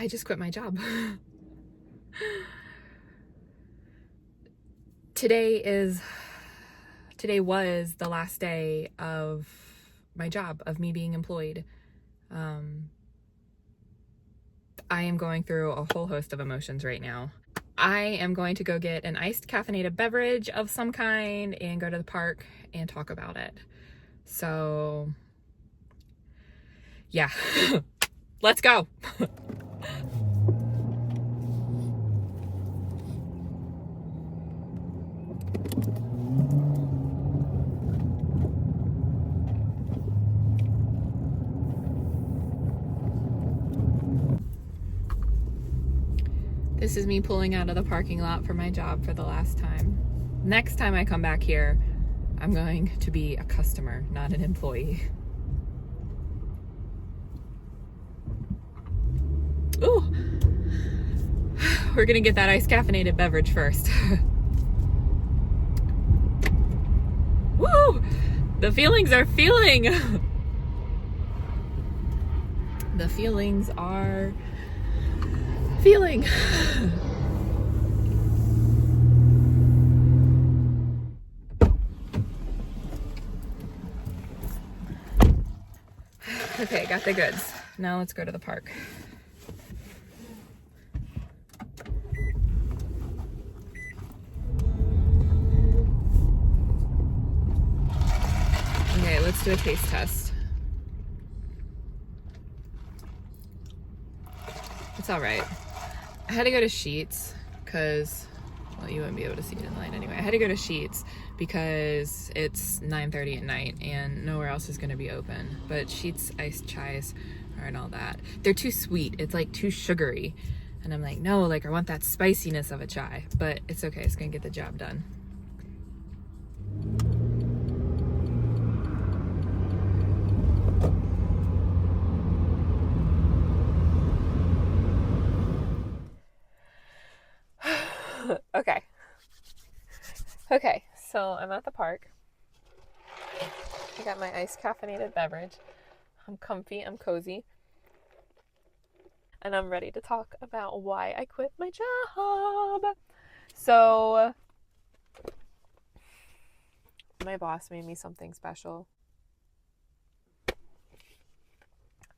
I just quit my job. Today was the last day of my job, of me being employed. I am going through a whole host of emotions right now. I am going to go get an iced caffeinated beverage of some kind and go to the park and talk about it. So, yeah, let's go. This is me pulling out of the parking lot for my job for the last time. Next time I come back here, I'm going to be a customer, not an employee. Ooh, we're gonna get that iced caffeinated beverage first. Woo! The feelings are feeling. The feelings are feeling. Okay, got the goods. Now let's go to the park. Okay, let's do a taste test. It's all right. I had to go to Sheetz because, well, you wouldn't be able to see it in the light anyway. I had to go to Sheetz because it's 9:30 at night and nowhere else is going to be open. But Sheetz iced chais aren't all that. They're too sweet. It's like too sugary. And I'm like, no, like I want that spiciness of a chai. But it's okay. It's going to get the job done. Okay, so I'm at the park. I got my iced caffeinated beverage. I'm comfy, I'm cozy. And I'm ready to talk about why I quit my job. So, my boss made me something special.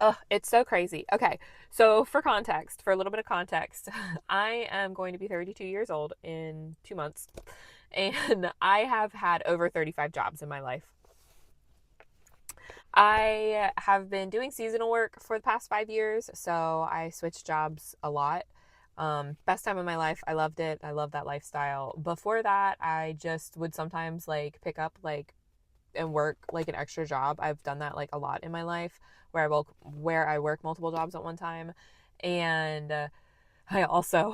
Oh, it's so crazy. Okay, so for a little bit of context, I am going to be 32 years old in 2 months. And I have had over 35 jobs in my life. I have been doing seasonal work for the past 5 years, so I switched jobs a lot. Best time of my life. I loved it. I love that lifestyle. Before that, I just would sometimes like pick up like and work like an extra job. I've done that like a lot in my life where I work multiple jobs at one time. And I also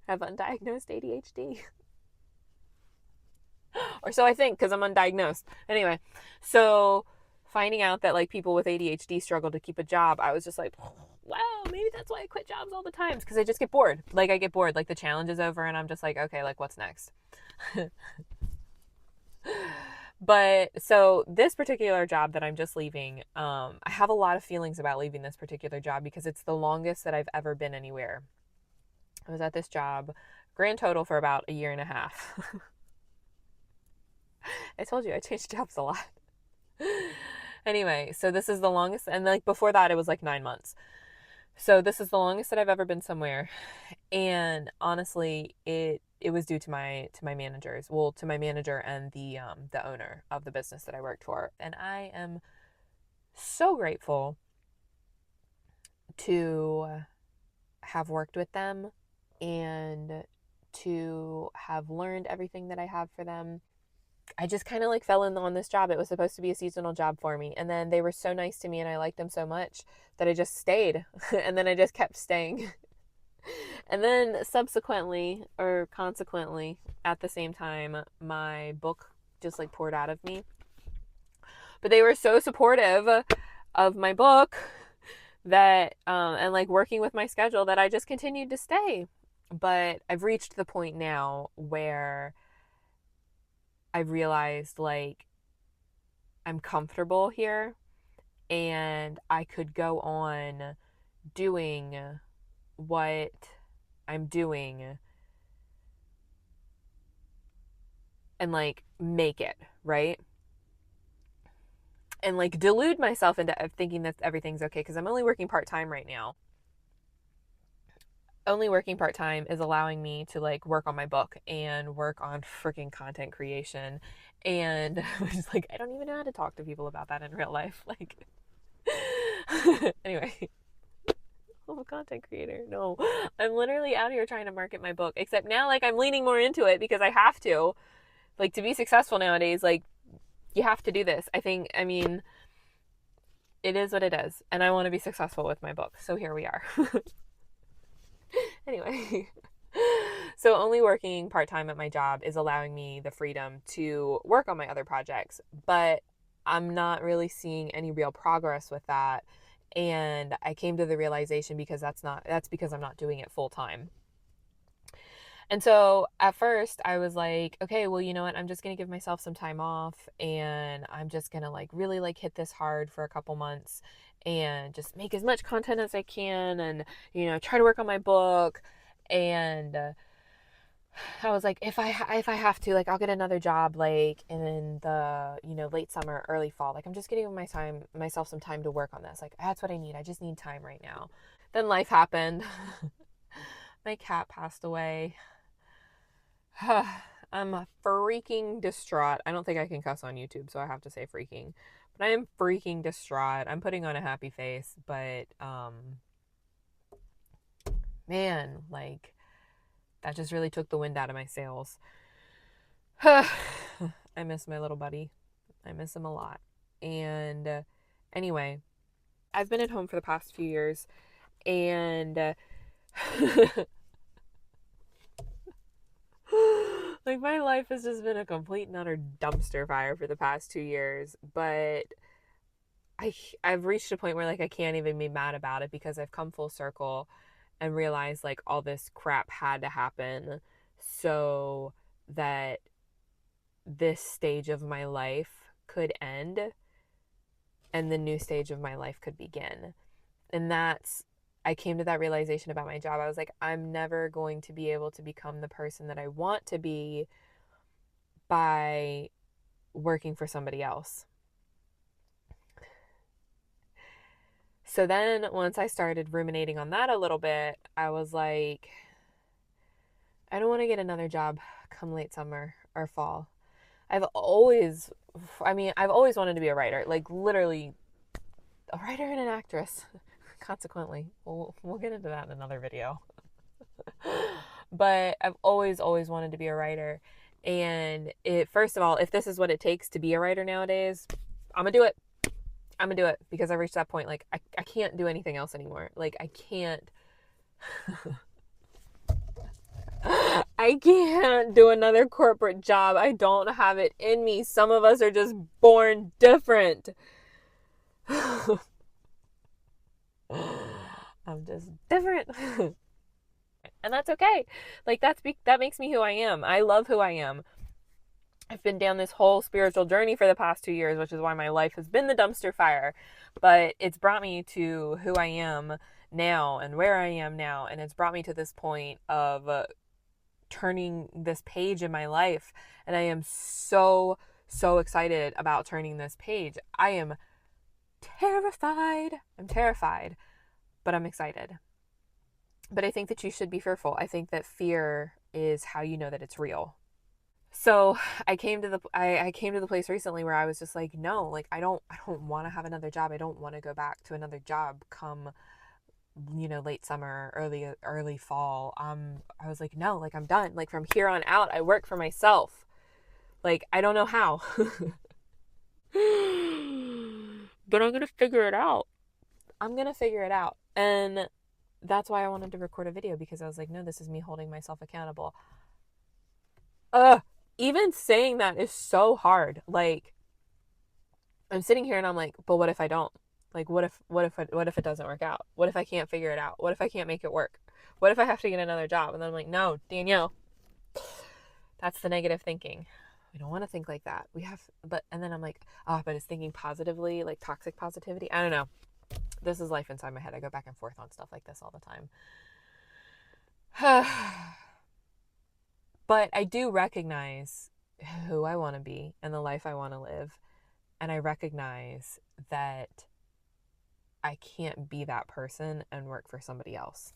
have undiagnosed ADHD. Or so I think, because I'm undiagnosed. Anyway, so finding out that like people with ADHD struggle to keep a job, I was just like, wow, maybe that's why I quit jobs all the time, because I just get bored. Like I get bored, like the challenge is over and I'm just like, okay, like what's next? But so this particular job that I'm just leaving, I have a lot of feelings about leaving this particular job because it's the longest that I've ever been anywhere. I was at this job grand total for about a year and a half. I told you I changed jobs a lot. Anyway, so this is the longest, and like before that it was like 9 months. So this is the longest that I've ever been somewhere. And honestly, it was due to my managers. Well, to my manager and the owner of the business that I worked for. And I am so grateful to have worked with them and to have learned everything that I have for them. I just kind of like fell in on this job. It was supposed to be a seasonal job for me. And then they were so nice to me and I liked them so much that I just stayed. And then I just kept staying. And then subsequently, or consequently, at the same time, my book just like poured out of me. But they were so supportive of my book that, and like working with my schedule, that I just continued to stay. But I've reached the point now where I've realized like I'm comfortable here and I could go on doing what I'm doing and like make it, right? And like delude myself into thinking that everything's okay, because I'm only working part-time right now. Only working part-time is allowing me to like work on my book and work on freaking content creation. And I was like, I don't even know how to talk to people about that in real life. Like, anyway, I'm a content creator. No, I'm literally out here trying to market my book, except now like I'm leaning more into it because I have to. Like, to be successful nowadays, like, you have to do this. I mean, it is what it is. And I want to be successful with my book. So here we are. Anyway, so only working part-time at my job is allowing me the freedom to work on my other projects, but I'm not really seeing any real progress with that. And I came to the realization that's because I'm not doing it full time. And so at first I was like, okay, well, you know what? I'm just going to give myself some time off, and I'm just going to like really like hit this hard for a couple months and just make as much content as I can, and, you know, try to work on my book. And I was like, if I have to, like, I'll get another job like in the, you know, late summer, early fall. Like, I'm just giving myself some time to work on this. Like, that's what I need. I just need time right now. Then life happened. My cat passed away. I'm freaking distraught. I don't think I can cuss on YouTube, so I have to say freaking. But I am freaking distraught. I'm putting on a happy face, but man, like, that just really took the wind out of my sails. I miss my little buddy. I miss him a lot. And anyway, I've been at home for the past few years, and like, my life has just been a complete and utter dumpster fire for the past 2 years. But I've reached a point where like I can't even be mad about it, because I've come full circle and realized like all this crap had to happen so that this stage of my life could end and the new stage of my life could begin. And I came to that realization about my job. I was like, I'm never going to be able to become the person that I want to be by working for somebody else. So then once I started ruminating on that a little bit, I was like, I don't want to get another job come late summer or fall. I've always wanted to be a writer, like literally a writer and an actress. Consequently, we'll get into that in another video. But I've always wanted to be a writer. And first of all, if this is what it takes to be a writer nowadays, I'm gonna do it. I'm gonna do it, because I've reached that point. Like, I can't do anything else anymore. Like, I can't. I can't do another corporate job. I don't have it in me. Some of us are just born different. I'm just different. And that's okay. Like, that makes me who I am. I love who I am. I've been down this whole spiritual journey for the past 2 years, which is why my life has been the dumpster fire. But it's brought me to who I am now and where I am now. And it's brought me to this point of turning this page in my life. And I am so excited about turning this page. I am terrified. I'm terrified, but I'm excited. But I think that you should be fearful. I think that fear is how you know that it's real. So I came to the place recently where I was just like, no, like, I don't want to have another job. I don't want to go back to another job come, you know, late summer, early fall. I was like, no, like, I'm done. Like, from here on out, I work for myself. Like, I don't know how. But I'm gonna figure it out. And that's why I wanted to record a video, because I was like, no, this is me holding myself accountable. Even saying that is so hard. Like, I'm sitting here and I'm like, but what if I don't? Like, what if it doesn't work out? What if I can't figure it out? What if I can't make it work? What if I have to get another job? And then I'm like, no, Danielle, that's the negative thinking. We don't want to think like that. And then I'm like, but it's thinking positively, like toxic positivity. I don't know. This is life inside my head. I go back and forth on stuff like this all the time. But I do recognize who I want to be and the life I want to live. And I recognize that I can't be that person and work for somebody else.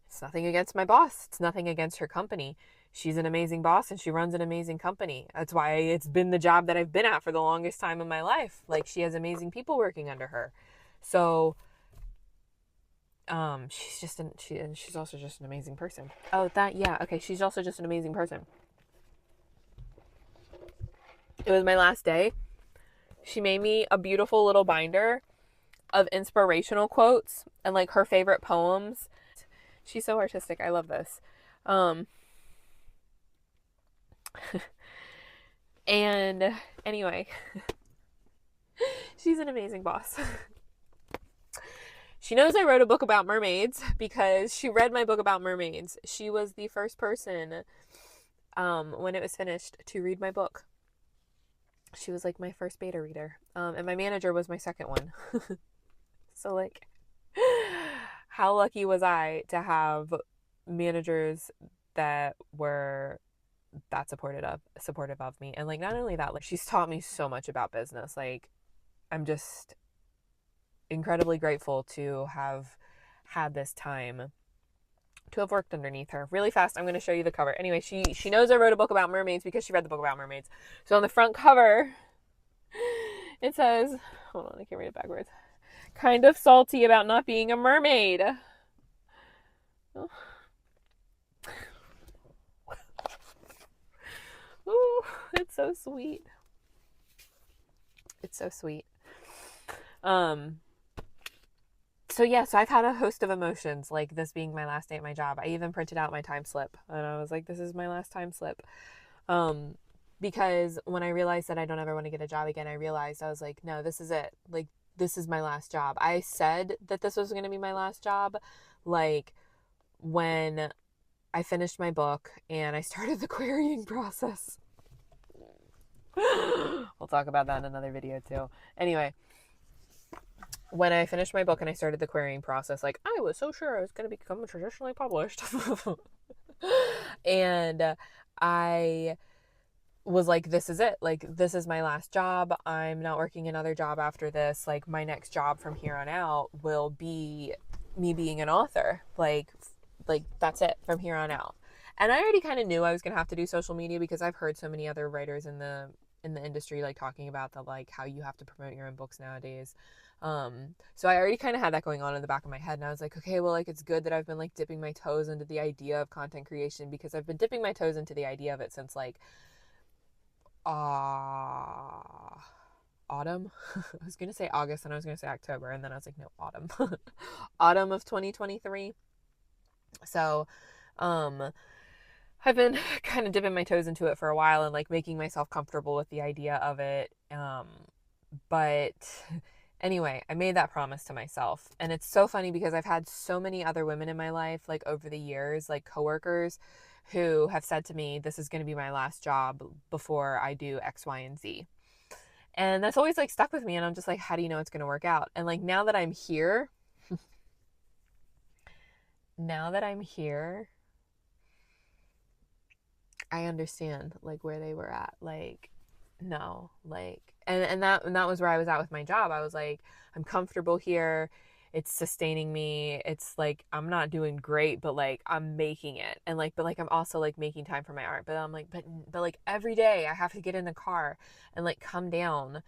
It's nothing against my boss. It's nothing against her company. She's an amazing boss and she runs an amazing company. That's why it's been the job that I've been at for the longest time in my life. Like, she has amazing people working under her. So she's also just an amazing person. She's also just an amazing person. It was my last day. She made me a beautiful little binder of inspirational quotes and like her favorite poems. She's so artistic. I love this. And anyway, she's an amazing boss. She knows I wrote a book about mermaids because she read my book about mermaids. She was the first person, when it was finished, to read my book. She was like my first beta reader. And my manager was my second one. So like, how lucky was I to have managers that were that supportive of me. And like, not only that, like, she's taught me so much about business. Like, I'm just incredibly grateful to have had this time to have worked underneath her. Really fast, I'm going to show you the cover. Anyway, she knows I wrote a book about mermaids because she read the book about mermaids. So on the front cover, it says, hold on, I can't read it backwards. Kind of salty about not being a mermaid. Oh. Ooh, it's so sweet. It's so sweet. So I've had a host of emotions, like this being my last day at my job. I even printed out my time slip and I was like, this is my last time slip. Because when I realized that I don't ever want to get a job again, I realized I was like, no, this is it. Like, this is my last job. I said that this was going to be my last job, like, when I finished my book and I started the querying process. We'll talk about that in another video too. Anyway, when I finished my book and I started the querying process, like, I was so sure I was going to become traditionally published. And I was like, this is it. Like, this is my last job. I'm not working another job after this. Like, my next job from here on out will be me being an author. Like that's it from here on out. And I already kind of knew I was going to have to do social media because I've heard so many other writers in the industry like talking about the like how you have to promote your own books nowadays. So I already kind of had that going on in the back of my head, and I was like, okay, well, like, it's good that I've been like dipping my toes into the idea of content creation because I've been dipping my toes into the idea of it since like autumn. I was gonna say August and I was gonna say October, and then I was like, no, autumn. Autumn of 2023. So I've been kind of dipping my toes into it for a while and like making myself comfortable with the idea of it. But anyway, I made that promise to myself. And it's so funny because I've had so many other women in my life, like over the years, like coworkers who have said to me, this is going to be my last job before I do X, Y, and Z. And that's always like stuck with me. And I'm just like, how do you know it's going to work out? And like, now that I'm here, I understand like where they were at. Like, no, like, and that was where I was at with my job. I was like, I'm comfortable here. It's sustaining me. It's like, I'm not doing great, but like, I'm making it. And like, but like, I'm also like making time for my art. But I'm like, but like every day I have to get in the car and like come down.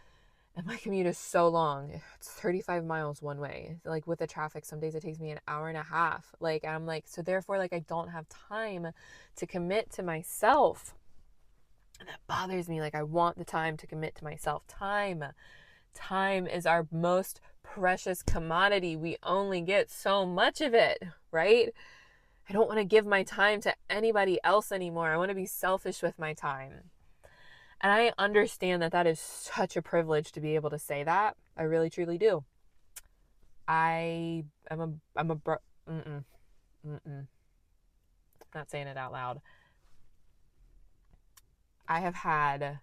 And my commute is so long. It's 35 miles one way. Like with the traffic, some days it takes me an hour and a half. Like, I'm like, so therefore, like, I don't have time to commit to myself. And that bothers me. Like, I want the time to commit to myself. Time is our most precious commodity. We only get so much of it, right? I don't want to give my time to anybody else anymore. I want to be selfish with my time. And I understand that that is such a privilege to be able to say that. I really, truly do. I'm not saying it out loud. I have had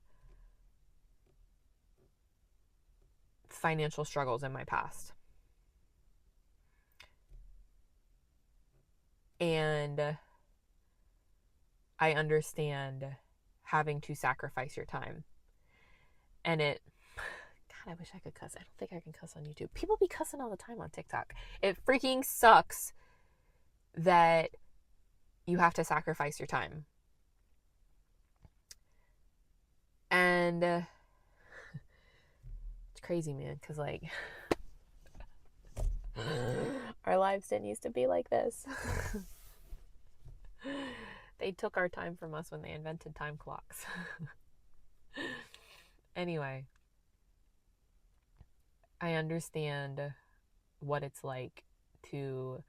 financial struggles in my past. And I understand having to sacrifice your time. And God, I wish I could cuss. I don't think I can cuss on YouTube. People be cussing all the time on TikTok. It freaking sucks that you have to sacrifice your time. And it's crazy, man, because like our lives didn't used to be like this. They took our time from us when they invented time clocks. Anyway, I understand what it's like to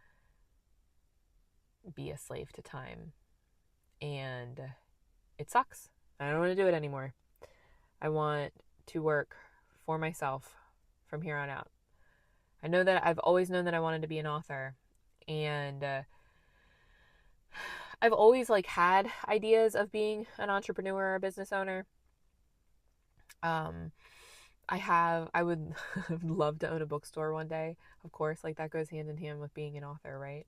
be a slave to time. And it sucks. I don't want to do it anymore. I want to work for myself from here on out. I know that I've always known that I wanted to be an author. And I've always like had ideas of being an entrepreneur or a business owner. I would love to own a bookstore one day. Of course, like that goes hand in hand with being an author, right?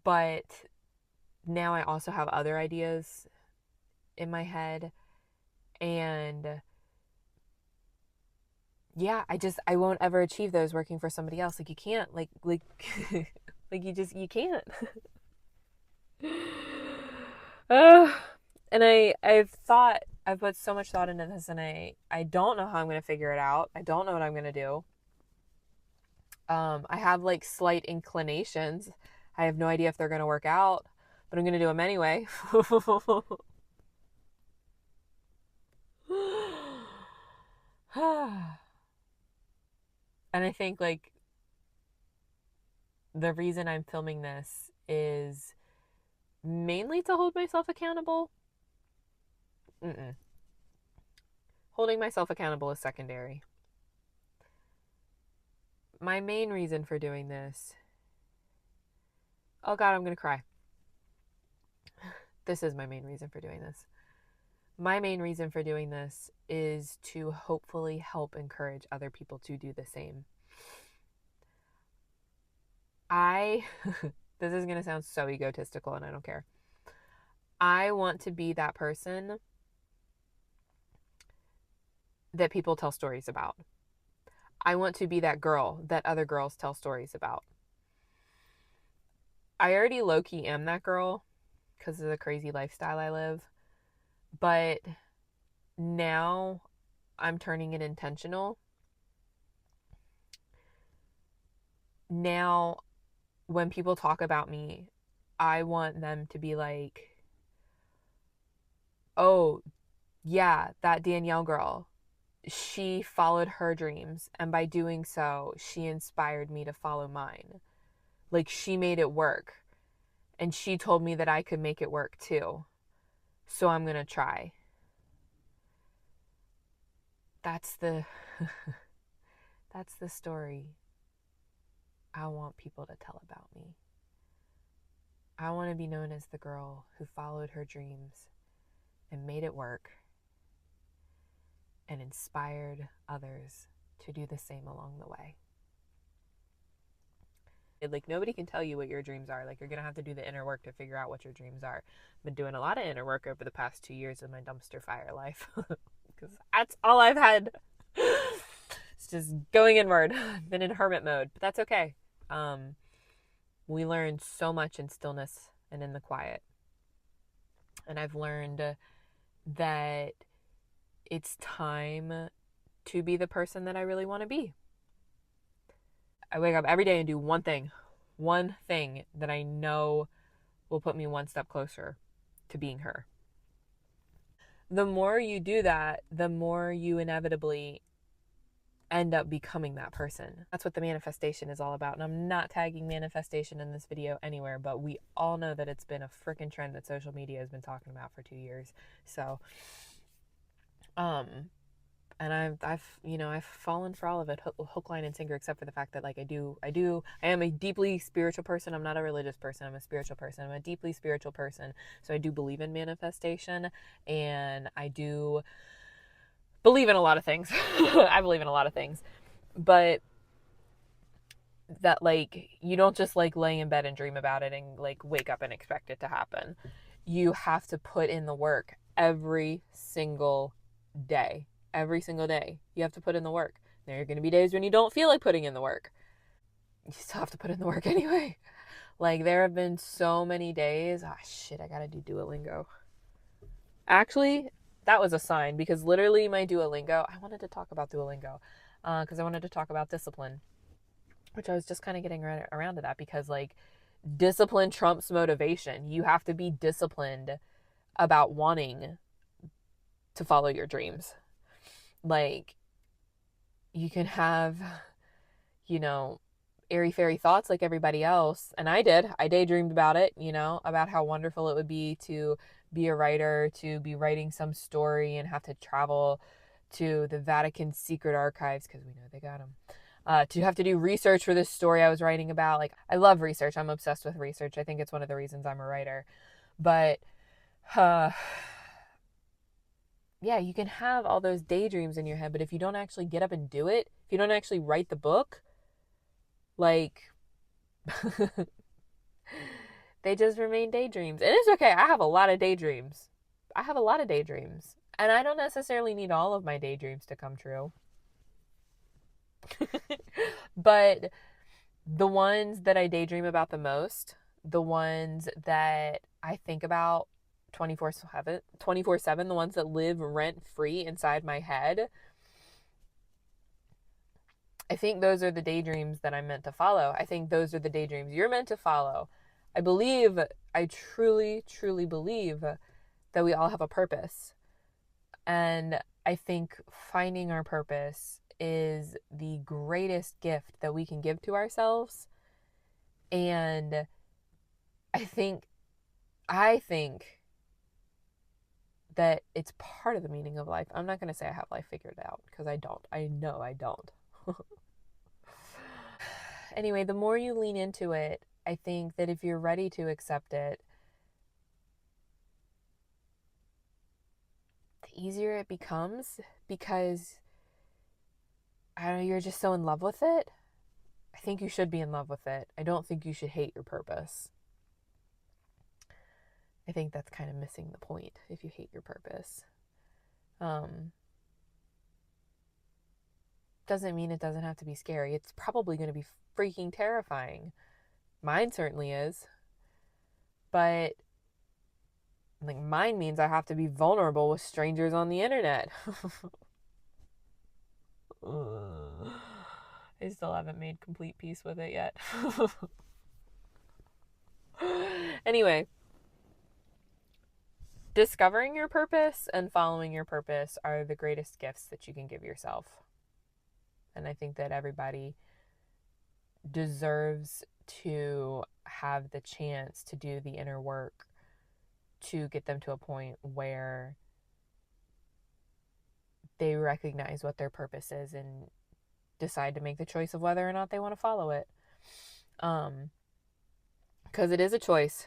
But now I also have other ideas in my head, and yeah, I won't ever achieve those working for somebody else. Like you can't, like like you can't. And I've put so much thought into this, and I don't know how I'm going to figure it out. I don't know what I'm going to do. I have like slight inclinations. I have no idea if they're going to work out, but I'm going to do them anyway. And I think like the reason I'm filming this is mainly to hold myself accountable. Holding myself accountable is secondary. My main reason for doing this, oh God, I'm going to cry. This is my main reason for doing this. My main reason for doing this is to hopefully help encourage other people to do the same. This is going to sound so egotistical, and I don't care. I want to be that person that people tell stories about. I want to be that girl that other girls tell stories about. I already low-key am that girl because of the crazy lifestyle I live. But now I'm turning it intentional. Now, when people talk about me, I want them to be like, oh, yeah, that Danielle girl, she followed her dreams. And by doing so, she inspired me to follow mine. Like, she made it work. And she told me that I could make it work too. So I'm going to try. That's the story I want people to tell about me. I want to be known as the girl who followed her dreams and made it work and inspired others to do the same along the way. Like, nobody can tell you what your dreams are. Like, you're going to have to do the inner work to figure out what your dreams are. I've been doing a lot of inner work over the past 2 years of my dumpster fire life because that's all I've had. It's just going inward. I've been in hermit mode, but that's okay. We learn so much in stillness and in the quiet. And I've learned that it's time to be the person that I really want to be. I wake up every day and do one thing that I know will put me one step closer to being her. The more you do that, the more you inevitably end up becoming that person. That's what the manifestation is all about. And I'm not tagging manifestation in this video anywhere, but we all know that it's been a freaking trend that social media has been talking about for 2 years. So, and I've fallen for all of it, hook, line, and sinker, except for the fact that like I am a deeply spiritual person. I'm not a religious person. I'm a spiritual person. I'm a deeply spiritual person. So I do believe in manifestation, and I do believe in a lot of things. I believe in a lot of things, but that like you don't just like lay in bed and dream about it and like wake up and expect it to happen. You have to put in the work every single day. Every single day. You have to put in the work. There are going to be days when you don't feel like putting in the work. You still have to put in the work anyway. Like there have been so many days. Ah, shit, I got to do Duolingo. Actually, that was a sign because literally my Duolingo, I wanted to talk about Duolingo because I wanted to talk about discipline, which I was just kind of getting around to that because like discipline trumps motivation. You have to be disciplined about wanting to follow your dreams. Like you can have, you know, airy fairy thoughts like everybody else. And I did. I daydreamed about it, you know, about how wonderful it would be to be a writer, to be writing some story and have to travel to the Vatican secret archives because we know they got them. To have to do research for this story I was writing about. Like, I love research. I'm obsessed with research. I think it's one of the reasons I'm a writer. But, uh, yeah, you can have all those daydreams in your head, but if you don't actually get up and do it, if you don't actually write the book, like, they just remain daydreams. And it's okay. I have a lot of daydreams. I have a lot of daydreams. And I don't necessarily need all of my daydreams to come true. But the ones that I daydream about the most, the ones that I think about 24/7, the ones that live rent free inside my head, I think those are the daydreams that I'm meant to follow. I think those are the daydreams you're meant to follow. I truly, truly believe that we all have a purpose. And I think finding our purpose is the greatest gift that we can give to ourselves. And I think I think that it's part of the meaning of life. I'm not going to say I have life figured out because I don't. I know I don't. Anyway, the more you lean into it, I think that if you're ready to accept it, the easier it becomes because I don't know, you're just so in love with it. I think you should be in love with it. I don't think you should hate your purpose. I think that's kind of missing the point if you hate your purpose. Doesn't mean it doesn't have to be scary. It's probably going to be freaking terrifying. Mine certainly is. But like mine means I have to be vulnerable with strangers on the internet. I still haven't made complete peace with it yet. Anyway, discovering your purpose and following your purpose are the greatest gifts that you can give yourself. And I think that everybody deserves to have the chance to do the inner work to get them to a point where they recognize what their purpose is and decide to make the choice of whether or not they want to follow it. Because it is a choice.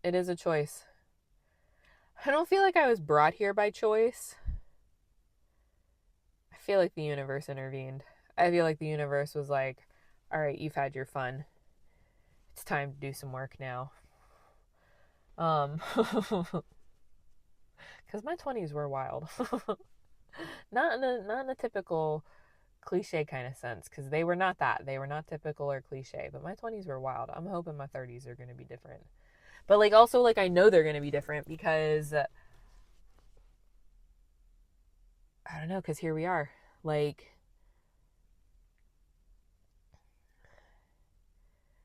It is a choice. I don't feel like I was brought here by choice. I feel like the universe intervened. I feel like the universe was like, all right, you've had your fun. It's time to do some work now. Because my 20s were wild. not in a typical cliche kind of sense, because they were not that. They were not typical or cliche, but my 20s were wild. I'm hoping my 30s are going to be different. But like also like I know they're going to be different because I don't know, because here we are. Like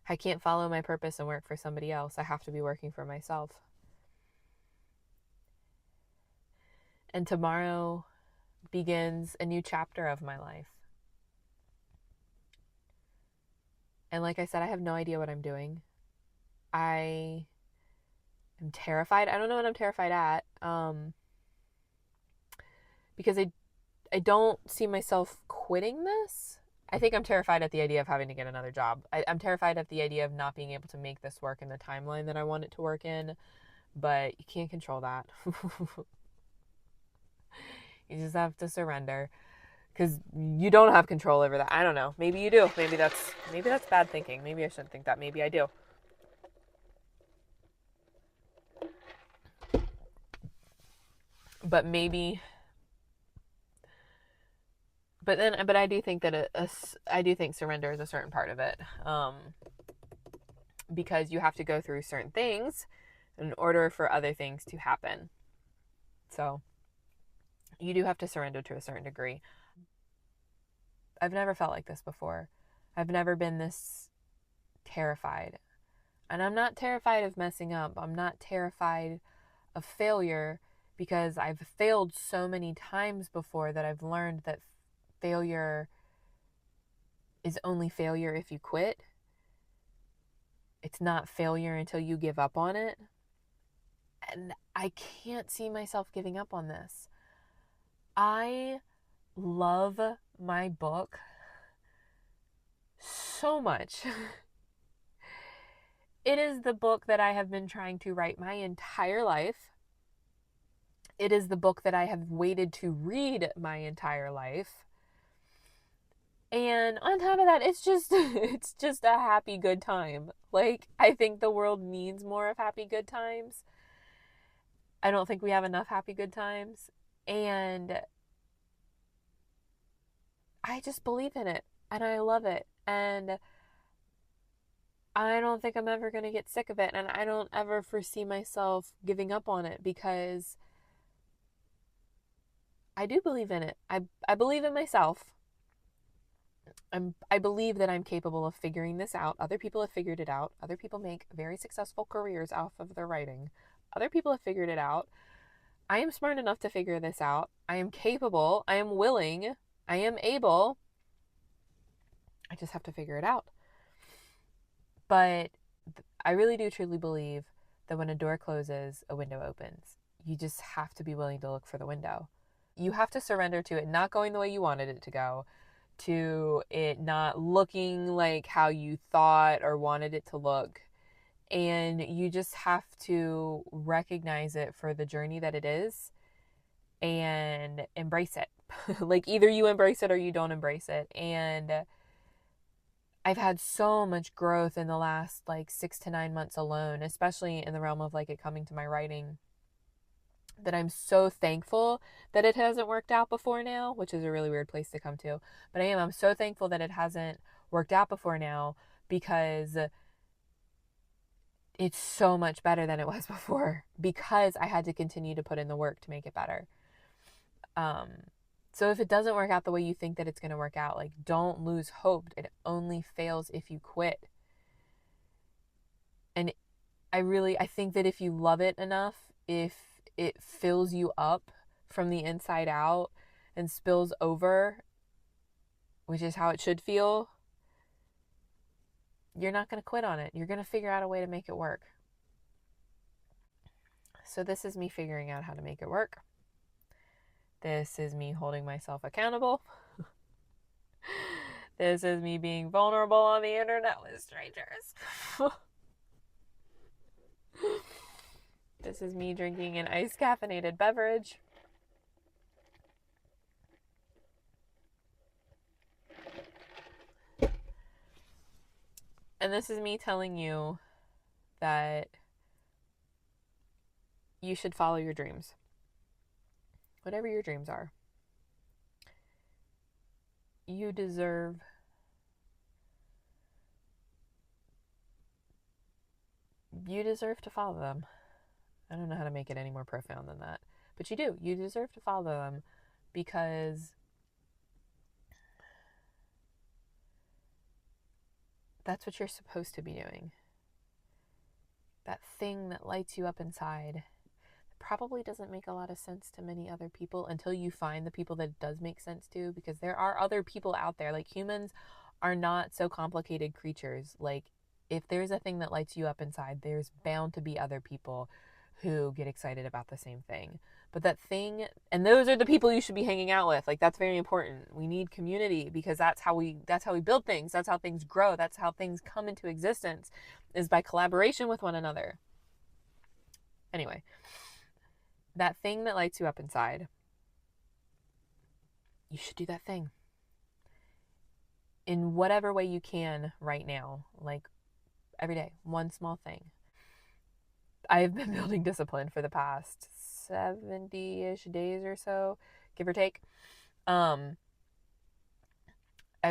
I can't follow my purpose and work for somebody else. I have to be working for myself. And tomorrow begins a new chapter of my life. And like I said, I have no idea what I'm doing. I am terrified. I don't know what I'm terrified at. Because I don't see myself quitting this. I think I'm terrified at the idea of having to get another job. I'm terrified at the idea of not being able to make this work in the timeline that I want it to work in. But you can't control that. You just have to surrender. because you don't have control over that. I don't know. Maybe you do. Maybe that's bad thinking. Maybe I shouldn't think that. Maybe I do. But maybe. But I do think that I do think surrender is a certain part of it, because you have to go through certain things in order for other things to happen. So you do have to surrender to a certain degree. I've never felt like this before. I've never been this terrified. And I'm not terrified of messing up. I'm not terrified of failure, because I've failed so many times before that I've learned that failure is only failure if you quit. It's not failure until you give up on it. And I can't see myself giving up on this. I love my book so much. It is the book that I have been trying to write my entire life. It is the book that I have waited to read my entire life. And on top of that, it's just a happy good time. Like, I think the world needs more of happy good times. I don't think we have enough happy good times. And I just believe in it and I love it. And I don't think I'm ever going to get sick of it. And I don't ever foresee myself giving up on it, because I do believe in it. I believe in myself. I believe that I'm capable of figuring this out. Other people have figured it out. Other people make very successful careers off of their writing. Other people have figured it out. I am smart enough to figure this out. I am capable. I am willing. I am able. I just have to figure it out. But I really do truly believe that when a door closes, a window opens. You just have to be willing to look for the window. You have to surrender to it not going the way you wanted it to go, to it not looking like how you thought or wanted it to look. And you just have to recognize it for the journey that it is and embrace it. Like, either you embrace it or you don't embrace it. And I've had so much growth in the last like 6 to 9 months alone, especially in the realm of like it coming to my writing, that I'm so thankful that it hasn't worked out before now, which is a really weird place to come to. But I'm so thankful that it hasn't worked out before now, because it's so much better than it was before, because I had to continue to put in the work to make it better. So if it doesn't work out the way you think that it's going to work out, like, don't lose hope. It only fails if you quit. And I think that if you love it enough, if it fills you up from the inside out and spills over, which is how it should feel, you're not going to quit on it. You're going to figure out a way to make it work. So this is me figuring out how to make it work. This is me holding myself accountable. This is me being vulnerable on the internet with strangers. This is me drinking an iced caffeinated beverage. And this is me telling you that you should follow your dreams. Whatever your dreams are. You deserve to follow them. I don't know how to make it any more profound than that. But you do. You deserve to follow them, because that's what you're supposed to be doing. That thing that lights you up inside probably doesn't make a lot of sense to many other people until you find the people that it does make sense to, because there are other people out there. Like, humans are not so complicated creatures. Like, if there's a thing that lights you up inside, there's bound to be other people who get excited about the same thing. But that thing, and those are the people you should be hanging out with. Like, that's very important. We need community, because that's how we build things. That's how things grow. That's how things come into existence, is by collaboration with one another. Anyway, that thing that lights you up inside, you should do that thing in whatever way you can right now, like every day, one small thing. I've been building discipline for the past 70-ish days or so, give or take. I've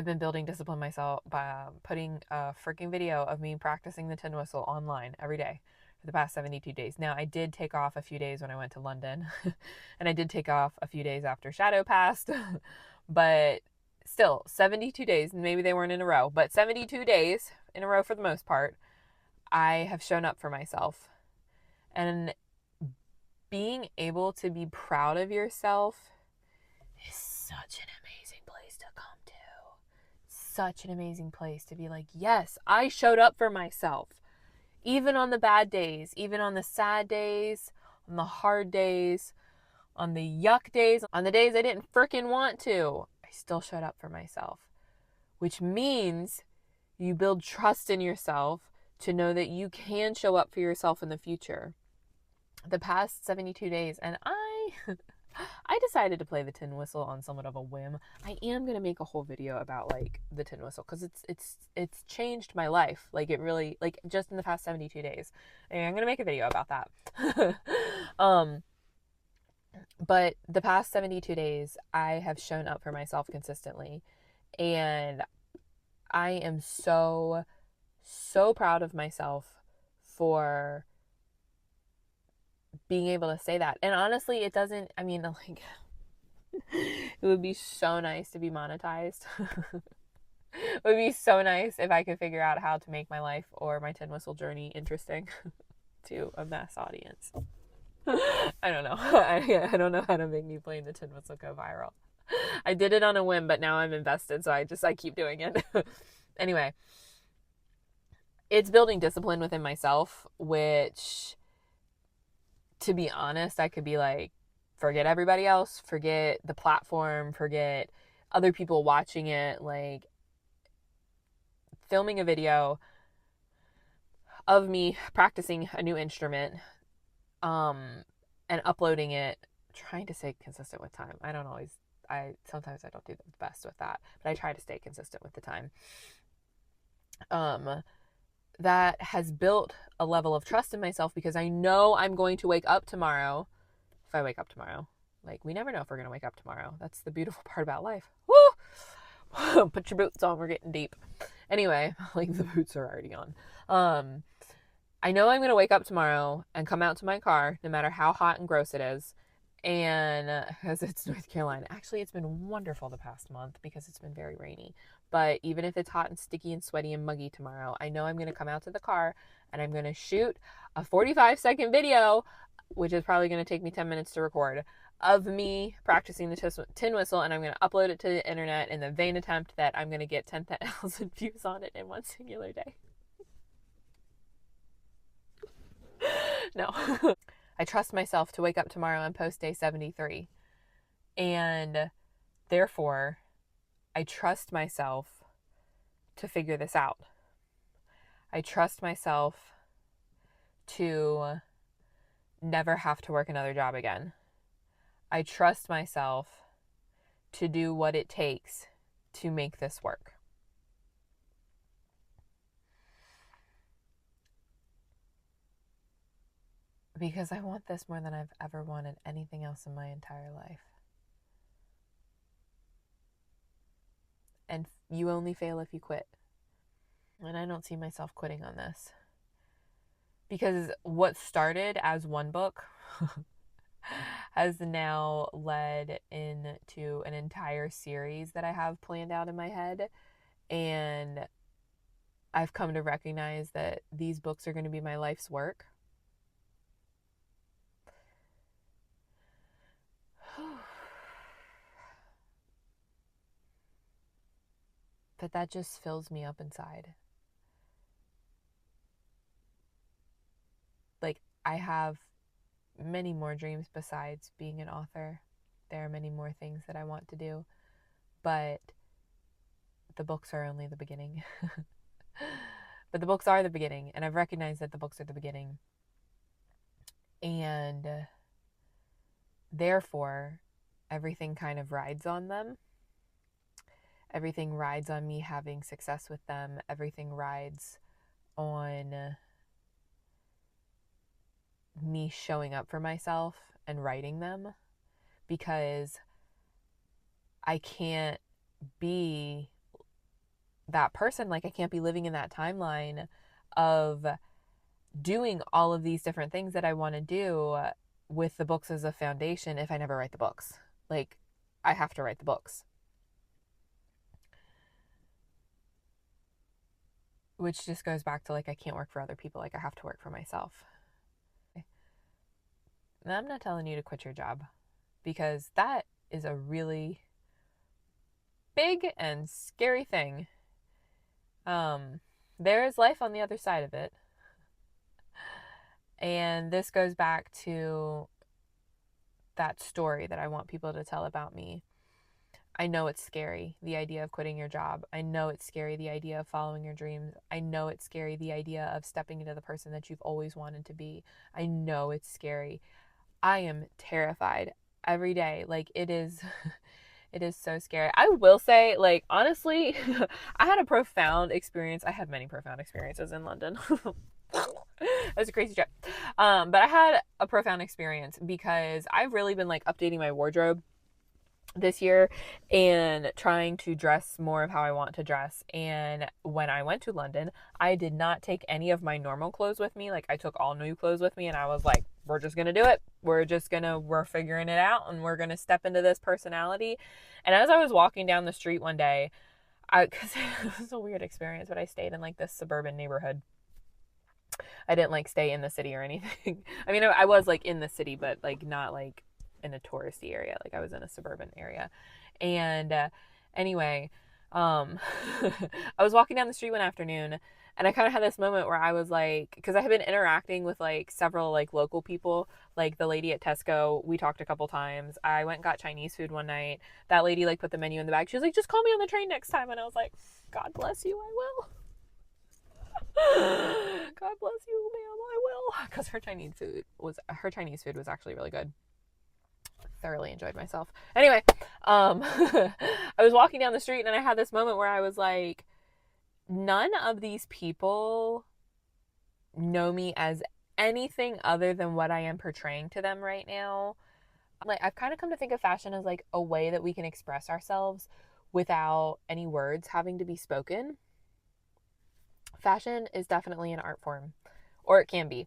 been building discipline myself by putting a freaking video of me practicing the tin whistle online every day for the past 72 days. Now, I did take off a few days when I went to London, and I did take off a few days after Shadow passed, but still, 72 days, maybe they weren't in a row, but 72 days in a row for the most part, I have shown up for myself. And being able to be proud of yourself is such an amazing place to come to. Such an amazing place to be like, yes, I showed up for myself. Even on the bad days, even on the sad days, on the hard days, on the yuck days, on the days I didn't freaking want to, I still showed up for myself. Which means you build trust in yourself to know that you can show up for yourself in the future. The past 72 days, and I decided to play the tin whistle on somewhat of a whim. I am going to make a whole video about like the tin whistle because it's changed my life. Like it really, like just in the past 72 days. And I'm going to make a video about that. But the past 72 days, I have shown up for myself consistently. And I am so proud of myself for being able to say that. And honestly, it doesn't, I mean, like, it would be so nice to be monetized. It would be so nice if I could figure out how to make my life or my tin whistle journey interesting to a mass audience. I don't know. I don't know how to make me playing the tin whistle go viral. I did it on a whim, but now I'm invested, so I keep doing it. Anyway, it's building discipline within myself, which, to be honest, I could be like, forget everybody else, forget the platform, forget other people watching it, like filming a video of me practicing a new instrument, and uploading it, trying to stay consistent with time. Sometimes I don't do the best with that, but I try to stay consistent with the time. That has built a level of trust in myself because I know I'm going to wake up tomorrow. If I wake up tomorrow, like, we never know if we're going to wake up tomorrow. That's the beautiful part about life. Woo! Put your boots on. We're getting deep. Anyway, like, the boots are already on. I know I'm going to wake up tomorrow and come out to my car, no matter how hot and gross it is. And because it's North Carolina. Actually, it's been wonderful the past month because it's been very rainy. But even if it's hot and sticky and sweaty and muggy tomorrow, I know I'm going to come out to the car and I'm going to shoot a 45-second video, which is probably going to take me 10 minutes to record, of me practicing the tin whistle, and I'm going to upload it to the internet in the vain attempt that I'm going to get 10,000 views on it in one singular day. No. I trust myself to wake up tomorrow and post day 73. And therefore, I trust myself to figure this out. I trust myself to never have to work another job again. I trust myself to do what it takes to make this work. Because I want this more than I've ever wanted anything else in my entire life. And you only fail if you quit. And I don't see myself quitting on this. Because what started as one book has now led into an entire series that I have planned out in my head. And I've come to recognize that these books are going to be my life's work. But that just fills me up inside. Like, I have many more dreams besides being an author. There are many more things that I want to do, but the books are only the beginning. But the books are the beginning, and I've recognized that the books are the beginning. And therefore, everything kind of rides on them. Everything rides on me having success with them. Everything rides on me showing up for myself and writing them, because I can't be that person. Like, I can't be living in that timeline of doing all of these different things that I want to do with the books as a foundation if I never write the books. Like, I have to write the books. Which just goes back to, like, I can't work for other people. Like, I have to work for myself. And I'm not telling you to quit your job, because that is a really big and scary thing. There is life on the other side of it. And this goes back to that story that I want people to tell about me. I know it's scary, the idea of quitting your job. I know it's scary, the idea of following your dreams. I know it's scary, the idea of stepping into the person that you've always wanted to be. I know it's scary. I am terrified every day. Like, it is it is so scary. I will say, like, honestly, I had a profound experience. I had many profound experiences in London. It was a crazy trip. But I had a profound experience because I've really been, like, updating my wardrobe this year and trying to dress more of how I want to dress. And when I went to London, I did not take any of my normal clothes with me. Like, I took all new clothes with me, and I was like, we're just going to do it. We're figuring it out, and we're going to step into this personality. And as I was walking down the street one day, cause it was a weird experience, but I stayed in, like, this suburban neighborhood. I didn't, like, stay in the city or anything. I mean, I was, like, in the city, but, like, not, like, in a touristy area. Like, I was in a suburban area. And anyway, I was walking down the street one afternoon, and I kind of had this moment where I was like, because I had been interacting with, like, several, like, local people, like the lady at Tesco. We talked a couple times. I went and got Chinese food one night. That lady, like, put the menu in the bag. She was like, just call me on the train next time. And I was like, God bless you, I will. God bless you, ma'am, I will. Because her Chinese food was actually really good. Thoroughly enjoyed myself. Anyway, I was walking down the street, and I had this moment where I was like, none of these people know me as anything other than what I am portraying to them right now. Like, I've kind of come to think of fashion as, like, a way that we can express ourselves without any words having to be spoken. Fashion is definitely an art form, or it can be.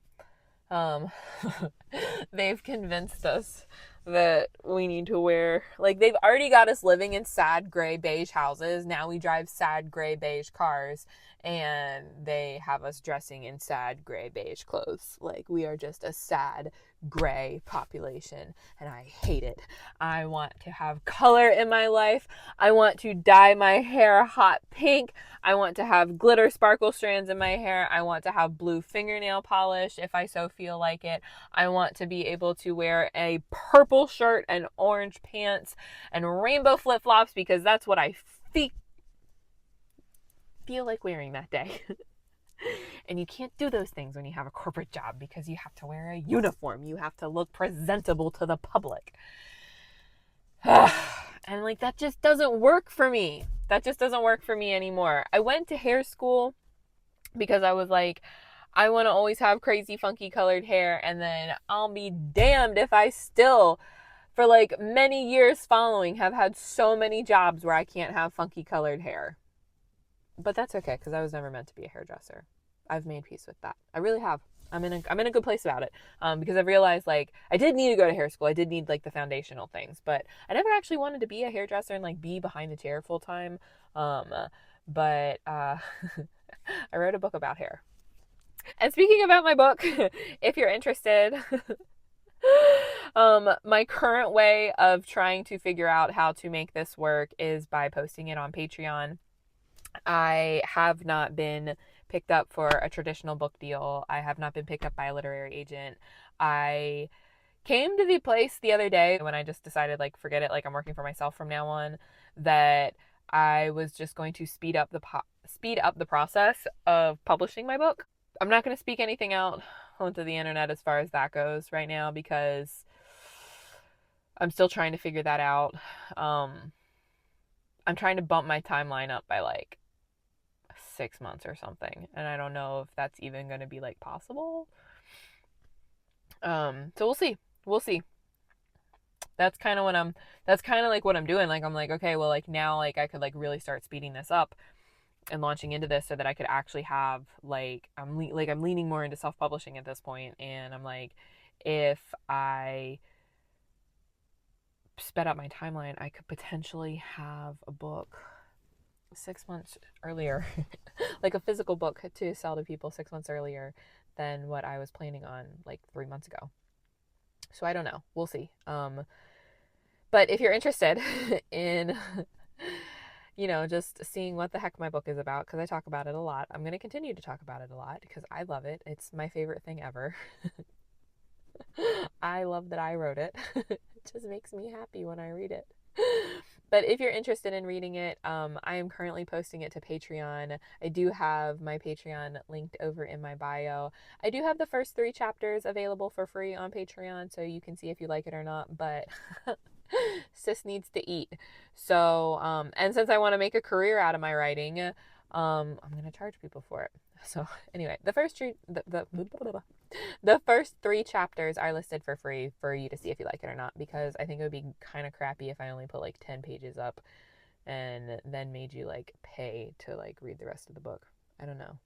They've convinced us that we need to wear, like, they've already got us living in sad gray beige houses. Now we drive sad gray beige cars, and they have us dressing in sad gray beige clothes. Like, we are just a sad gray population, and I hate it. I want to have color in my life. I want to dye my hair hot pink. I want to have glitter sparkle strands in my hair. I want to have blue fingernail polish if I so feel like it. I want to be able to wear a purple shirt and orange pants and rainbow flip-flops, because that's what I feel like wearing that day. And you can't do those things when you have a corporate job, because you have to wear a uniform. You have to look presentable to the public. And, like, that just doesn't work for me. That just doesn't work for me anymore. I went to hair school because I was like, I want to always have crazy funky colored hair, and then I'll be damned if I still, for, like, many years following, have had so many jobs where I can't have funky colored hair. But that's okay, because I was never meant to be a hairdresser. I've made peace with that. I really have. I'm in a good place about it, because I've realized, like, I did need to go to hair school. I did need, like, the foundational things, but I never actually wanted to be a hairdresser and, like, be behind the chair full time. But I wrote a book about hair. And speaking about my book, if you're interested, my current way of trying to figure out how to make this work is by posting it on Patreon. I have not been picked up for a traditional book deal. I have not been picked up by a literary agent. I came to the place the other day when I just decided, like, forget it, like, I'm working for myself from now on, that I was just going to speed up the process of publishing my book. I'm not going to speak anything out onto the internet as far as that goes right now, because I'm still trying to figure that out. I'm trying to bump my timeline up by like 6 months or something. And I don't know if that's even going to be like possible. So we'll see. We'll see. That's kind of what I'm doing. Like, I'm like, okay, well, like now, like I could like really start speeding this up and launching into this so that I could actually have like, I'm leaning more into self-publishing at this point. And I'm like, if I sped up my timeline, I could potentially have a book 6 months earlier, like a physical book to sell to people 6 months earlier than what I was planning on like 3 months ago. So I don't know. We'll see. But if you're interested in, just seeing what the heck my book is about, because I talk about it a lot, I'm going to continue to talk about it a lot because I love it. It's my favorite thing ever. I love that I wrote it. It just makes me happy when I read it. But if you're interested in reading it, I am currently posting it to Patreon. I do have my Patreon linked over in my bio. I do have the first 3 chapters available for free on Patreon, so you can see if you like it or not, but sis needs to eat. So, and since I want to make a career out of my writing, I'm going to charge people for it. So anyway, the first 3 chapters are listed for free for you to see if you like it or not, because I think it would be kind of crappy if I only put like 10 pages up and then made you like pay to like read the rest of the book. I don't know.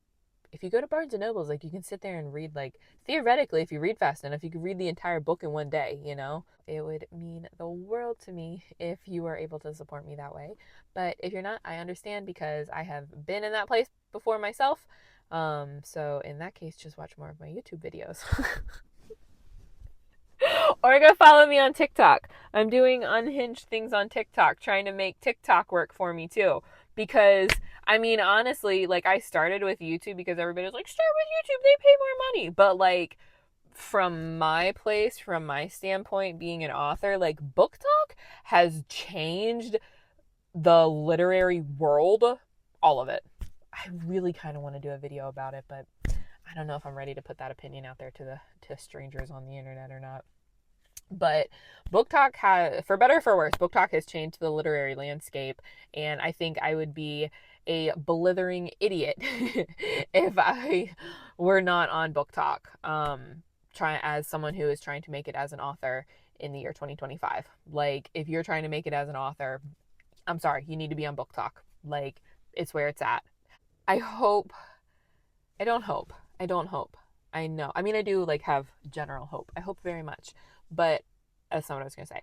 If you go to Barnes and Nobles, like you can sit there and read, like theoretically, if you read fast enough, you could read the entire book in one day, It would mean the world to me if you were able to support me that way. But if you're not, I understand, because I have been in that place before myself. So in that case, just watch more of my YouTube videos. Or go follow me on TikTok. I'm doing unhinged things on TikTok, trying to make TikTok work for me too. Because, I mean, honestly, like I started with YouTube because everybody was like, start with YouTube, they pay more money. But like, from my place, from my standpoint, being an author, like BookTok has changed the literary world, all of it. I really kind of want to do a video about it, but I don't know if I'm ready to put that opinion out there to strangers on the internet or not. But BookTok has, for better or for worse, BookTok has changed the literary landscape, and I think I would be a blithering idiot if I were not on BookTok. As someone who is trying to make it as an author in the year 2025. Like, if you're trying to make it as an author, I'm sorry, you need to be on BookTok. Like, it's where it's at. I don't hope. I know. I mean, I do like have general hope. I hope very much. But that's not what I was going to say.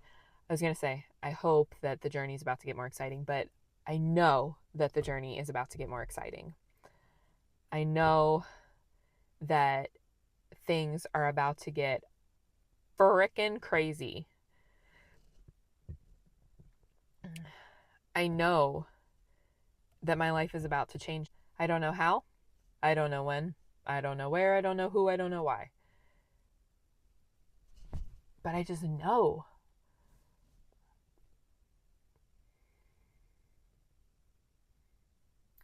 I was going to say, I hope that the journey is about to get more exciting, but I know that the journey is about to get more exciting. I know that things are about to get frickin' crazy. I know that my life is about to change. I don't know how. I don't know when. I don't know where. I don't know who. I don't know why. But I just know.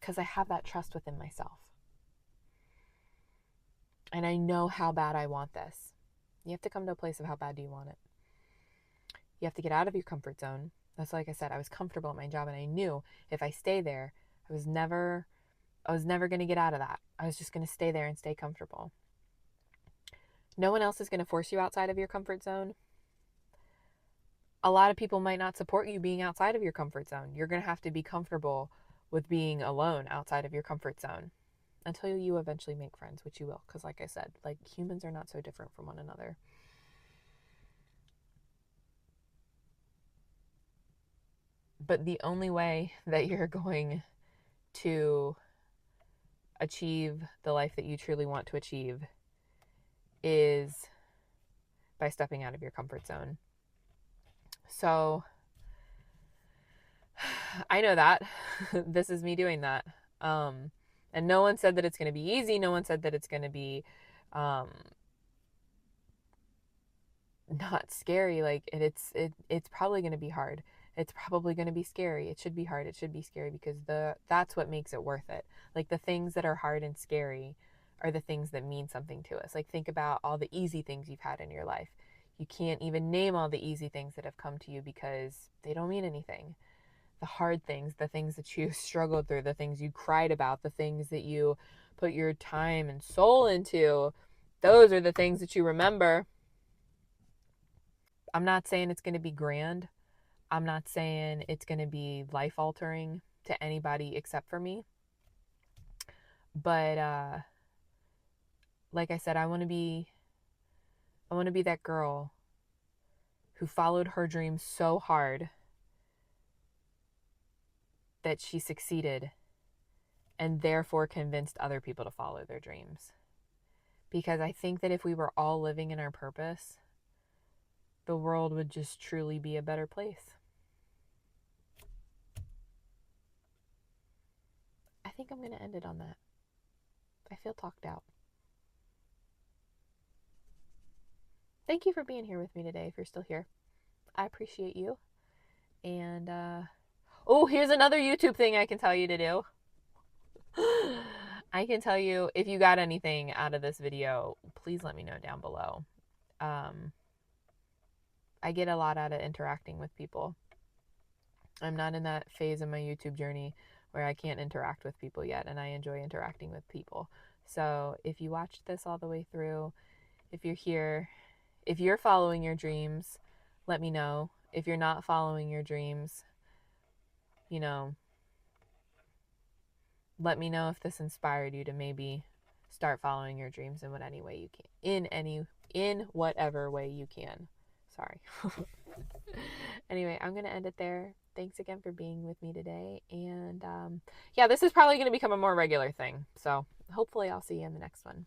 Because I have that trust within myself. And I know how bad I want this. You have to come to a place of how bad do you want it. You have to get out of your comfort zone. That's like I said, I was comfortable at my job, and I knew if I stay there, I was never going to get out of that. I was just going to stay there and stay comfortable. No one else is going to force you outside of your comfort zone. A lot of people might not support you being outside of your comfort zone. You're going to have to be comfortable with being alone outside of your comfort zone until you eventually make friends, which you will. Because like I said, like humans are not so different from one another. But the only way that you're going to achieve the life that you truly want to achieve is by stepping out of your comfort zone. So I know that this is me doing that. And no one said that it's going to be easy. No one said that it's going to be not scary. Like it's probably going to be hard. It's probably going to be scary. It should be hard. It should be scary because that's what makes it worth it. Like the things that are hard and scary are the things that mean something to us. Like think about all the easy things you've had in your life. You can't even name all the easy things that have come to you because they don't mean anything. the hard things, the things that you struggled through, the things you cried about, the things that you put your time and soul into, those are the things that you remember. I'm not saying it's going to be grand. I'm not saying it's going to be life altering to anybody except for me. But like I said, I want to be that girl who followed her dreams so hard that she succeeded and therefore convinced other people to follow their dreams. Because I think that if we were all living in our purpose, the world would just truly be a better place. I think I'm going to end it on that. I feel talked out. Thank you for being here with me today, if you're still here. I appreciate you. And, oh, here's another YouTube thing I can tell you to do. I can tell you, if you got anything out of this video, please let me know down below. I get a lot out of interacting with people. I'm not in that phase of my YouTube journey where I can't interact with people yet, and I enjoy interacting with people. So if you watched this all the way through, if you're here, if you're following your dreams, let me know. If you're not following your dreams, you know, let me know if this inspired you to maybe start following your dreams in any way you can. In whatever way you can. Sorry. Anyway, I'm going to end it there. Thanks again for being with me today. And yeah, this is probably going to become a more regular thing. So hopefully I'll see you in the next one.